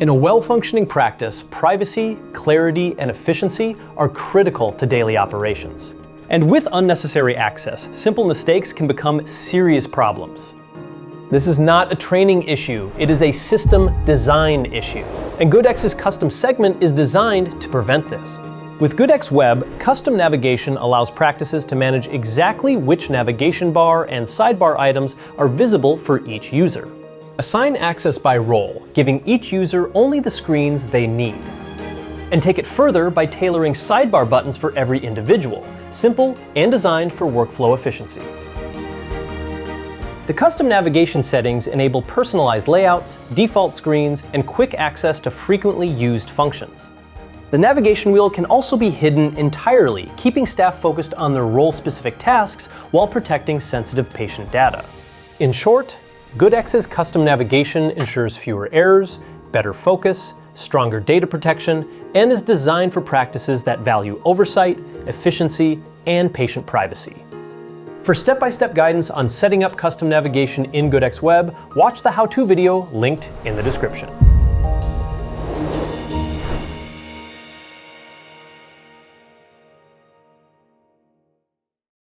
In a well-functioning practice, privacy, clarity, and efficiency are critical to daily operations. And with unnecessary access, simple mistakes can become serious problems. This is not a training issue, it is a system design issue. And GoodX's custom segment is designed to prevent this. With GoodX Web, custom navigation allows practices to manage exactly which navigation bar and sidebar items are visible for each user. Assign access by role, giving each user only the screens they need. And take it further by tailoring sidebar buttons for every individual, simple and designed for workflow efficiency. The custom navigation settings enable personalized layouts, default screens, and quick access to frequently used functions. The navigation wheel can also be hidden entirely, keeping staff focused on their role-specific tasks while protecting sensitive patient data. In short, GoodX's custom navigation ensures fewer errors, better focus, stronger data protection, and is designed for practices that value oversight, efficiency, and patient privacy. For step-by-step guidance on setting up custom navigation in GoodX Web, watch the how-to video linked in the description.